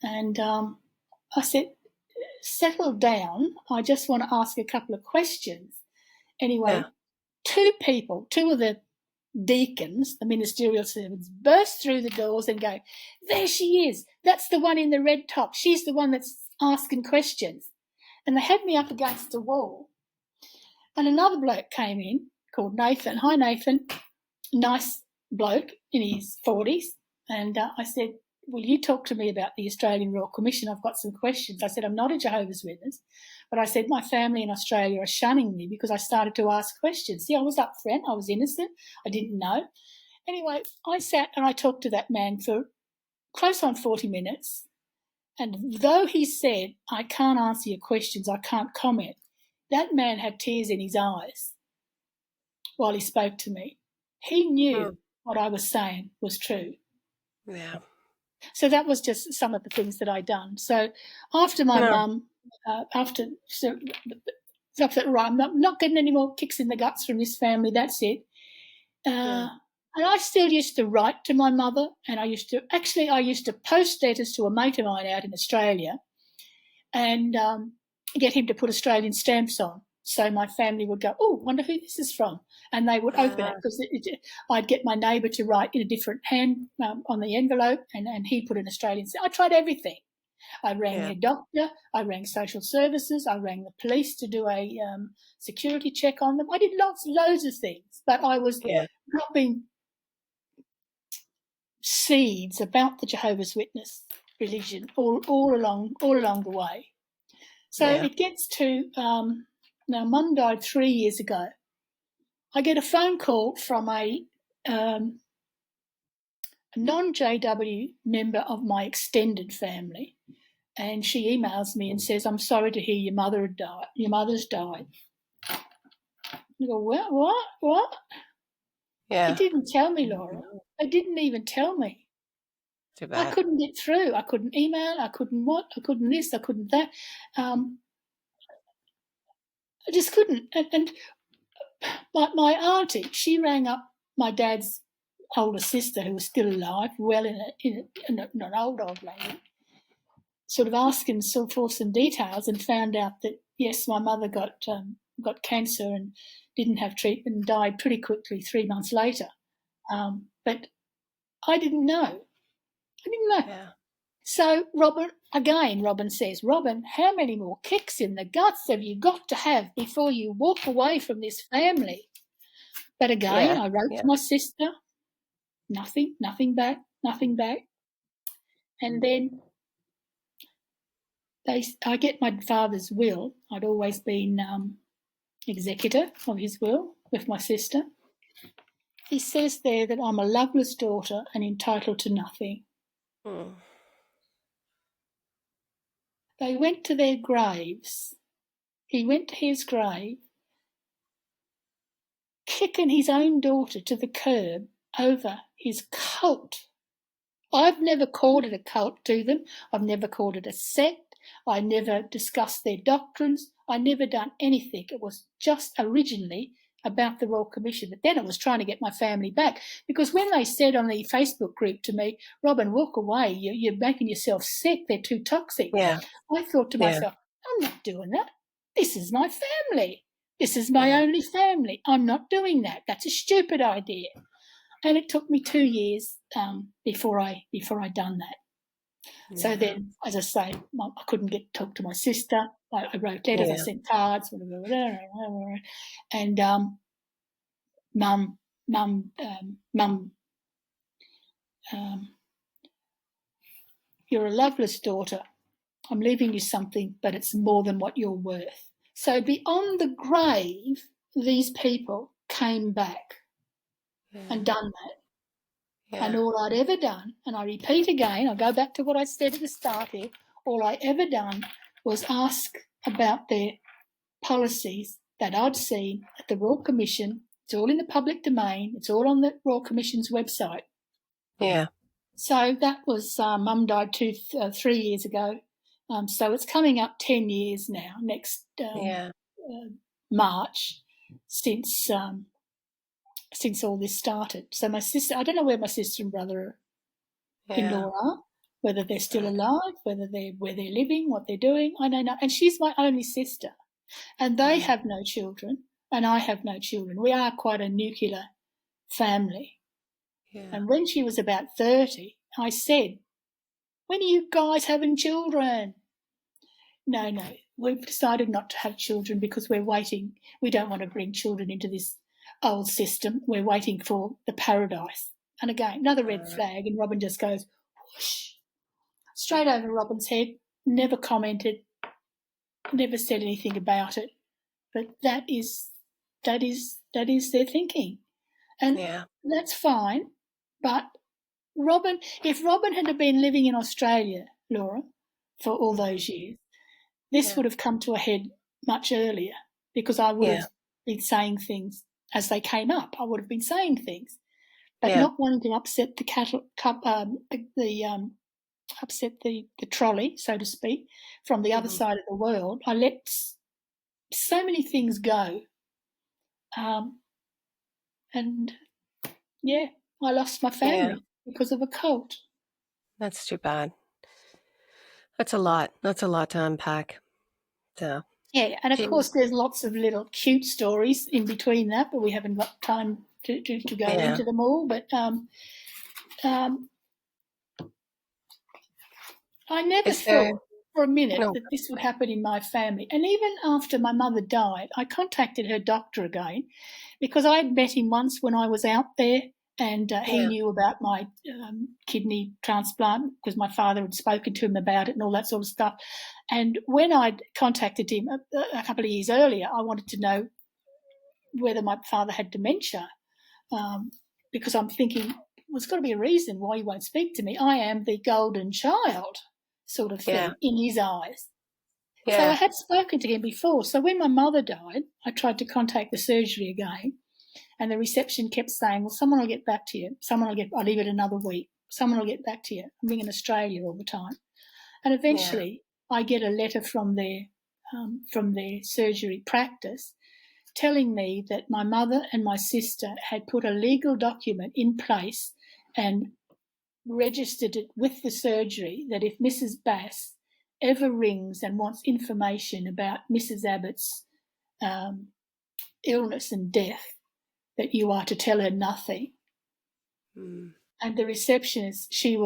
And I said, settle down. I just want to ask a couple of questions. Anyway, two of the deacons, the ministerial servants, burst through the doors and go, there she is. That's the one in the red top. She's the one that's asking questions. And they had me up against the wall. And another bloke came in called Nathan. Hi, Nathan. Nice bloke in his 40s. And I said, will you talk to me about the Australian Royal Commission? I've got some questions. I said, I'm not a Jehovah's Witness, but I said my family in Australia are shunning me because I started to ask questions. See, I was up front. I was innocent. I didn't know. Anyway, I sat and I talked to that man for close on 40 minutes. And though he said, I can't answer your questions, I can't comment, that man had tears in his eyes while he spoke to me. He knew what I was saying was true. Yeah. So that was just some of the things that I'd done. So after my mum, right, I'm not getting any more kicks in the guts from this family, that's it. And I still used to write to my mother, and I used to post letters to a mate of mine out in Australia and get him to put Australian stamps on. So my family would go, oh, wonder who this is from. And they would open it because I'd get my neighbour to write in a different hand on the envelope and he put an Australian stamp. I tried everything. I rang their doctor. I rang social services. I rang the police to do a security check on them. I did loads of things, but I was dropping seeds about the Jehovah's Witness religion all along the way. So it gets to now Mum died 3 years ago. I get a phone call from a non-JW member of my extended family, and she emails me and says, I'm sorry to hear your mother's died. I go, what? Yeah. They didn't tell me, Laura. They didn't even tell me. Too bad. I couldn't get through. I couldn't email. I couldn't I couldn't this. I couldn't that. I just couldn't. And my auntie, she rang up my dad's older sister who was still alive, well in an old lady, sort of asking for some details, and found out that, yes, my mother got cancer and didn't have treatment and died pretty quickly 3 months later. But I didn't know. Yeah. So Robyn says, Robyn, how many more kicks in the guts have you got to have before you walk away from this family? But again, I wrote to my sister, nothing back. And then I get my father's will. I'd always been executor of his will with my sister. He says there that I'm a loveless daughter and entitled to nothing. They went to their graves. He went to his grave, kicking his own daughter to the curb over his cult. I've never called it a cult to them. I've never called it a sect. I never discussed their doctrines. I never done anything. It was just originally about the Royal Commission. But then it was trying to get my family back, because when they said on the Facebook group to me, Robyn, walk away, you're making yourself sick, they're too toxic. I thought to myself, I'm not doing that. This is my family. This is my only family. I'm not doing that. That's a stupid idea. And it took me 2 years before I done that. Yeah. So then, as I say, I couldn't talk to my sister. I wrote letters, I sent cards, whatever. And Mum you're a loveless daughter. I'm leaving you something, but it's more than what you're worth. So beyond the grave, these people came back and done that. Yeah. And all I'd ever done, and I repeat again, I'll go back to what I said at the start here, all I ever done was ask about their policies that I'd seen at the Royal Commission. It's all in the public domain. It's all on the Royal Commission's website. Yeah. So that was, Mum died 3 years ago. So it's coming up 10 years now, next March, since all this started. So my sister, I don't know where my sister and brother-in-law are, whether they're still alive, where they're living, what they're doing, I don't know. And she's my only sister. And they have no children, and I have no children. We are quite a nuclear family. Yeah. And when she was about 30, I said, when are you guys having children? No, we've decided not to have children because we're waiting. We don't want to bring children into this old system. We're waiting for the paradise. And again, another red flag, and Robyn just goes, whoosh, straight over Robyn's head, never commented, never said anything about it. But that is their thinking. And that's fine. But if Robyn had been living in Australia, Laura, for all those years, this would have come to a head much earlier, because I would have been saying things as they came up. I would have been saying things, but not wanting to upset upset the trolley, so to speak, from the other side of the world. I let so many things go, and I lost my family because of a cult. That's too bad. That's a lot. That's a lot to unpack. So. Yeah, and of course there's lots of little cute stories in between that, but we haven't got time to go into them all. But I never thought for a minute that this would happen in my family. And even after my mother died, I contacted her doctor again, because I had met him once when I was out there, and he knew about my kidney transplant because my father had spoken to him about it and all that sort of stuff. And when I'd contacted him a couple of years earlier, I wanted to know whether my father had dementia, because I'm thinking, there's got to be a reason why he won't speak to me. I am the golden child sort of thing in his eyes. So I had spoken to him before. So when my mother died, I tried to contact the surgery again, and the reception kept saying, well, someone will get back to you. I'll leave it another week. Someone will get back to you. I'm ringing Australia all the time. And eventually I get a letter from their surgery practice telling me that my mother and my sister had put a legal document in place and registered it with the surgery that if Mrs. Bass ever rings and wants information about Mrs. Abbott's illness and death, that you are to tell her nothing. And the receptionist, she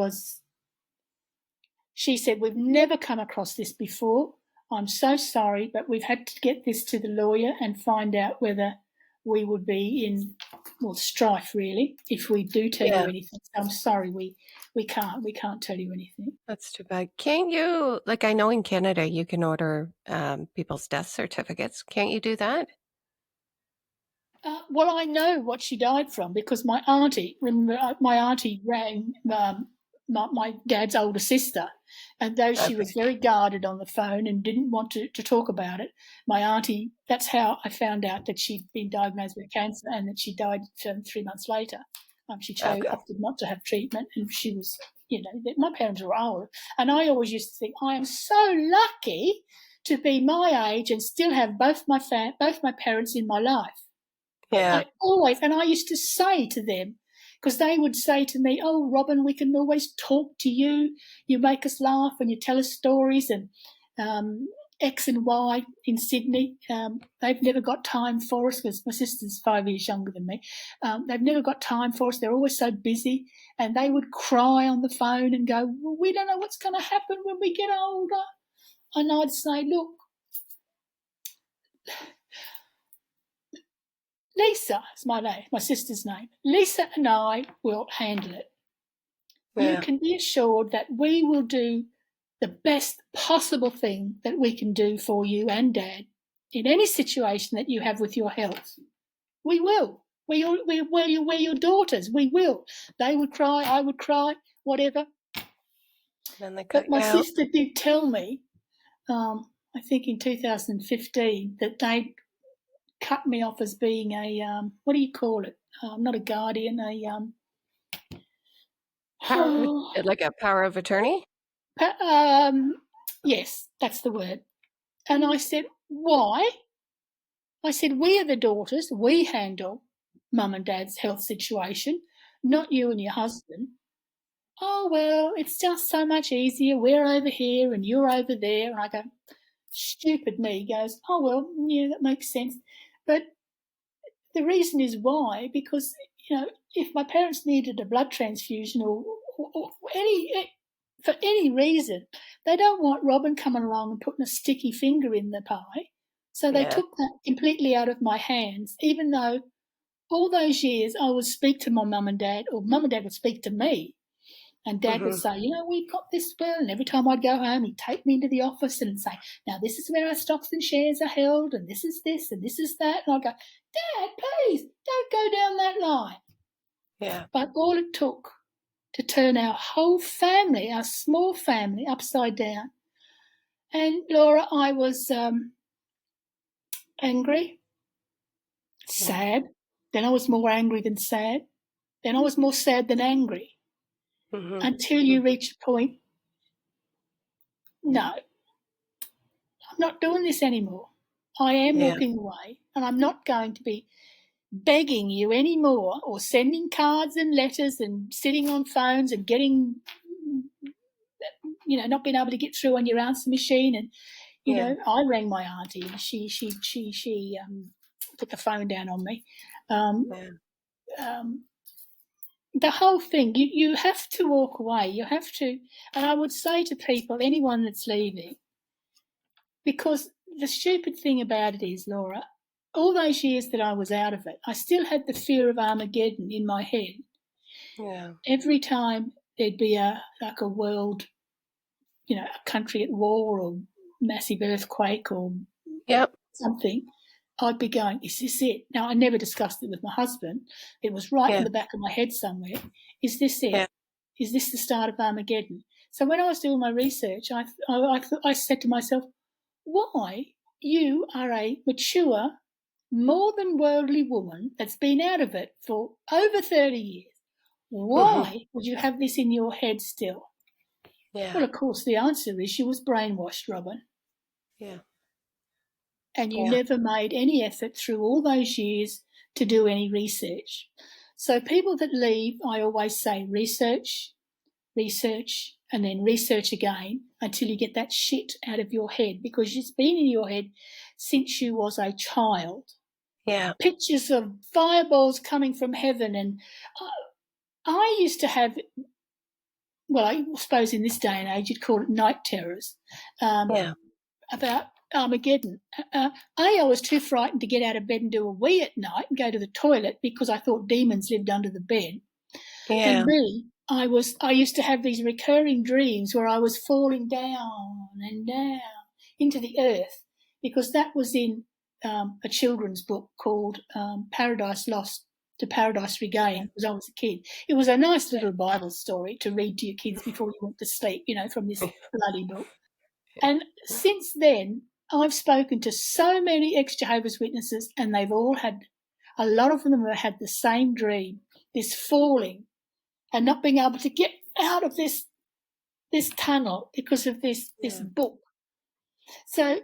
said, we've never come across this before. I'm so sorry, but we've had to get this to the lawyer and find out whether we would be in, strife, really, if we do tell you anything. I'm sorry, we can't tell you anything. That's too bad. Can't you, I know in Canada you can order people's death certificates. Can't you do that? Well, I know what she died from because my auntie rang my dad's older sister, and though she was very guarded on the phone and didn't want to talk about it, my auntie, that's how I found out that she'd been diagnosed with cancer and that she died 3 months later. She opted not to have treatment, and she was, my parents were old, and I always used to think, I am so lucky to be my age and still have both my parents in my life. Yeah. I used to say to them, because they would say to me, oh, Robyn, we can always talk to you. You make us laugh and you tell us stories. And X and Y in Sydney, they've never got time for us because my sister's 5 years younger than me. They've never got time for us. They're always so busy. And they would cry on the phone and go, well, we don't know what's going to happen when we get older. And I'd say, look, Lisa is my name, my sister's name. Lisa and I will handle it. you can be assured that we will do the best possible thing that we can do for you and Dad in any situation that you have with your health. We will. We're your daughters. We will. They would cry, I would cry, whatever. But my sister did tell me, I think in 2015, that they cut me off as being a, what do you call it? Not a guardian, like a power of attorney? Yes, that's the word. And I said, why? I said, we are the daughters. We handle Mum and Dad's health situation, not you and your husband. Oh, well, it's just so much easier. We're over here and you're over there. And I go, stupid me goes, oh, well, yeah, that makes sense. But the reason is why, because, if my parents needed a blood transfusion or for any reason, they don't want Robyn coming along and putting a sticky finger in the pie. So they took that completely out of my hands, even though all those years I would speak to my mum and dad, or mum and dad would speak to me, and Dad would say, we've got this will, and every time I'd go home, he'd take me into the office and say, now this is where our stocks and shares are held, and this is this, and this is that. And I'd go, Dad, please, don't go down that line. Yeah. But all it took to turn our whole family, our small family, upside down. And Laura, I was angry, sad. Then I was more angry than sad. Then I was more sad than angry. Until you reach a point, no, I'm not doing this anymore. I am walking away, and I'm not going to be begging you anymore or sending cards and letters and sitting on phones and getting, not being able to get through on your answer machine. And, I rang my auntie and she put the phone down on me. The whole thing, you have to walk away. You have to, and I would say to people, anyone that's leaving, because the stupid thing about it is, Laura, all those years that I was out of it, I still had the fear of Armageddon in my head. Yeah. Every time there'd be a world, a country at war or massive earthquake or something, I'd be going, is this it? Now, I never discussed it with my husband. It was right in the back of my head somewhere. Is this it? Yeah. Is this the start of Armageddon? So when I was doing my research, I said to myself, why? You are a mature, more than worldly woman that's been out of it for over 30 years. Why would you have this in your head still? Yeah. Well, of course, the answer is she was brainwashed, Robyn. Yeah. And you never made any effort through all those years to do any research. So people that leave, I always say research, and then research again until you get that shit out of your head, because it's been in your head since you was a child. Yeah. Pictures of fireballs coming from heaven. And I used to have, well, I suppose in this day and age you'd call it night terrors, about Armageddon. I was too frightened to get out of bed and do a wee at night and go to the toilet because I thought demons lived under the bed. Yeah. And B, I used to have these recurring dreams where I was falling down and down into the earth, because that was in a children's book called Paradise Lost to Paradise Regained, because I was a kid. It was a nice little Bible story to read to your kids before you went to sleep, from this bloody book. And since then, I've spoken to so many ex-Jehovah's Witnesses, and they've all had, a lot of them have had the same dream, this falling and not being able to get out of this tunnel because of this book. So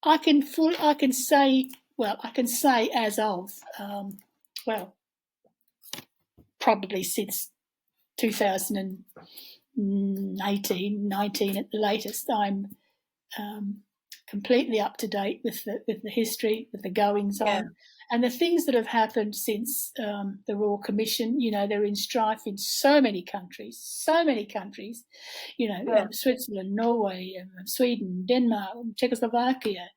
I can say as of, probably since 2018, 19 at the latest, I'm completely up to date with the history, with the goings on, and the things that have happened since the Royal Commission. They're in strife in so many countries. Switzerland, Norway, Sweden, Denmark, Czechoslovakia,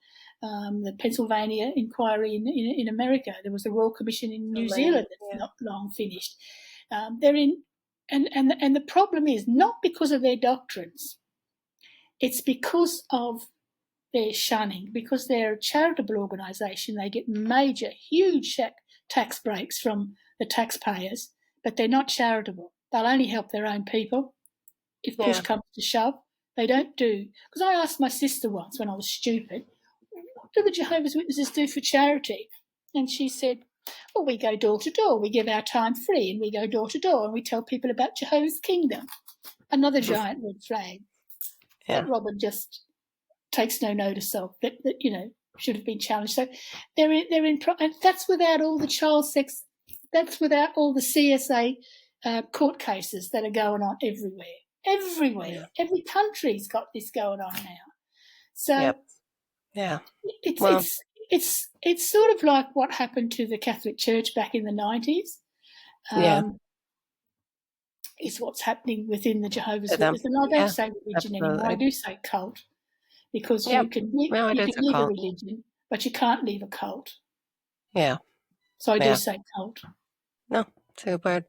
the Pennsylvania inquiry in America. There was a Royal Commission in New Zealand that's not long finished. They're in And the problem is not because of their doctrines. It's because of their shunning. Because they're a charitable organisation, they get major, huge tax breaks from the taxpayers, but they're not charitable. They'll only help their own people if push comes to shove. They don't do... Because I asked my sister once when I was stupid, what do the Jehovah's Witnesses do for charity? And she said, well, we go door to door. We give our time free and we go door to door and we tell people about Jehovah's Kingdom. Another giant red flag that Robyn just takes no notice of, that should have been challenged. So they're in and that's without all the child sex, that's without all the CSA court cases that are going on everywhere. Yeah. Every country's got this going on now. So it's sort of like what happened to the Catholic Church back in the 90s. Is what's happening within the Jehovah's Witnesses. And I don't say religion anymore. I do say cult, because you can leave a religion, but you can't leave a cult. Yeah. So I do say cult. No, too bad.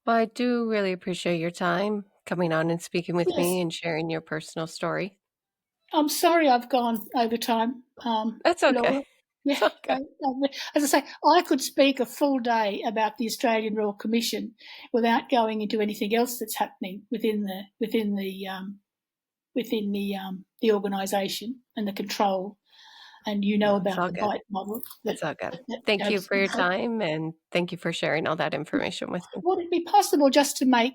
Well, I do really appreciate your time coming on and speaking with me and sharing your personal story. I'm sorry I've gone over time. That's okay. Laura. Yeah. Okay. As I say, I could speak a full day about the Australian Royal Commission without going into anything else that's happening within the organisation and the control. And about the bite model. That's all good. Thank you for your time, and thank you for sharing all that information with me. Would it be possible just to make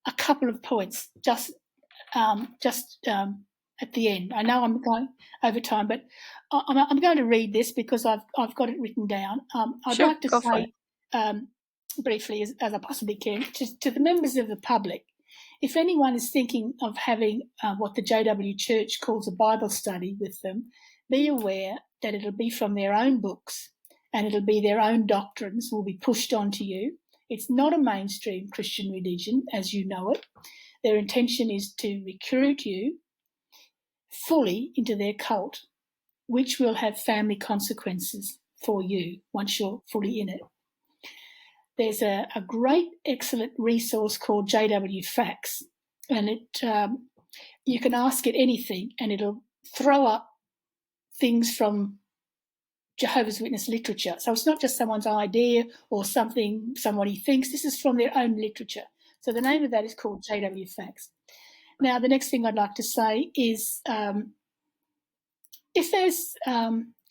a couple of points, just at the end? I know I'm going over time, but I'm going to read this because I've got it written down. I'd like to say briefly, as I possibly can, to the members of the public, if anyone is thinking of having what the JW Church calls a Bible study with them, be aware that it'll be from their own books and it'll be their own doctrines will be pushed onto you. It's not a mainstream Christian religion as you know it. Their intention is to recruit you fully into their cult, which will have family consequences for you once you're fully in it. There's a great, excellent resource called JW Facts, and you can ask it anything and it'll throw up things from Jehovah's Witness literature. So it's not just someone's idea or something somebody thinks. This is from their own literature. So the name of that is called JW Facts. Now, the next thing I'd like to say is if there's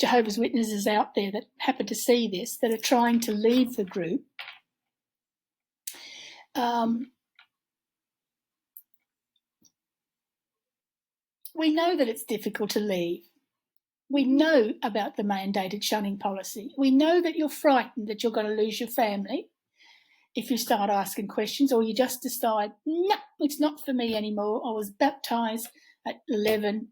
Jehovah's Witnesses out there that happen to see this, that are trying to leave the group, we know that it's difficult to leave. We know about the mandated shunning policy. We know that you're frightened that you're going to lose your family if you start asking questions, or you just decide, no, it's not for me anymore. I was baptised at 11,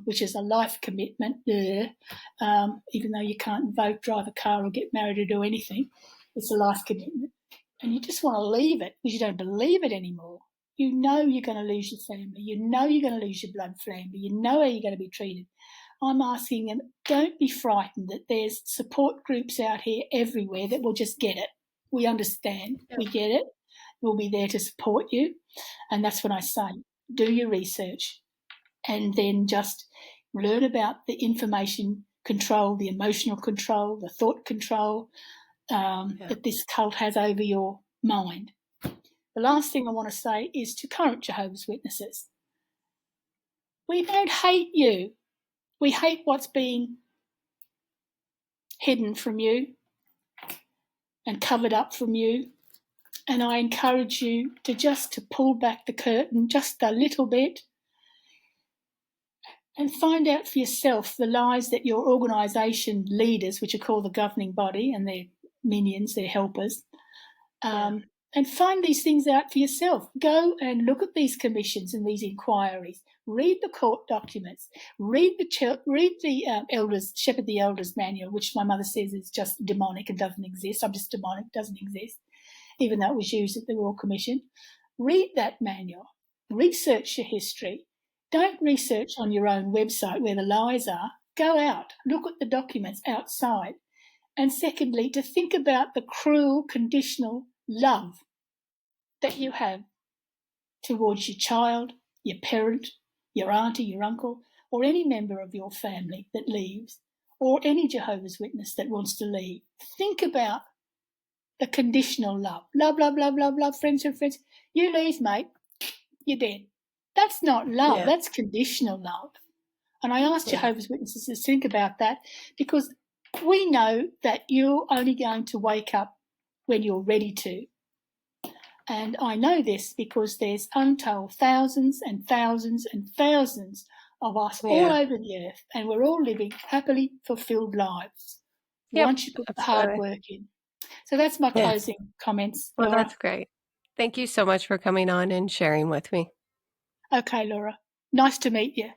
which is a life commitment, even though you can't vote, drive a car or get married or do anything. It's a life commitment. And you just want to leave it because you don't believe it anymore. You know you're going to lose your family. You know you're going to lose your blood family. You know how you're going to be treated. I'm asking them, don't be frightened that there's support groups out here everywhere that will just get it. We understand. Yeah. We get it. We'll be there to support you. And that's what I say. Do your research and then just learn about the information control, the emotional control, the thought control that this cult has over your mind. The last thing I want to say is to current Jehovah's Witnesses. We don't hate you. We hate what's being hidden from you and covered up from you. And I encourage you to pull back the curtain just a little bit and find out for yourself the lies that your organisation leaders, which are called the governing body and their minions, their helpers, and find these things out for yourself. Go and look at these commissions and these inquiries. Read the court documents. Read the elders, Shepherd the Elders manual, which my mother says is just demonic and doesn't exist. I'm just demonic, doesn't exist, even though it was used at the Royal Commission. Read that manual. Research your history. Don't research on your own website where the lies are. Go out. Look at the documents outside. And secondly, to think about the cruel, conditional love that you have towards your child, your parent, your auntie, your uncle, or any member of your family that leaves, or any Jehovah's Witness that wants to leave. Think about the conditional love. Love, love, love, love, love, friends and friends. You leave, mate, you're dead. That's not love. That's conditional love. And I ask Jehovah's Witnesses to think about that, because we know that you're only going to wake up when you're ready to. And I know this because there's untold thousands and thousands and thousands of us all over the earth, and we're all living happily fulfilled lives once you put the hard work in. So that's my closing comments, Well, Laura. that's great. Thank you so much for coming on and sharing with me. Okay, Laura. Nice to meet you.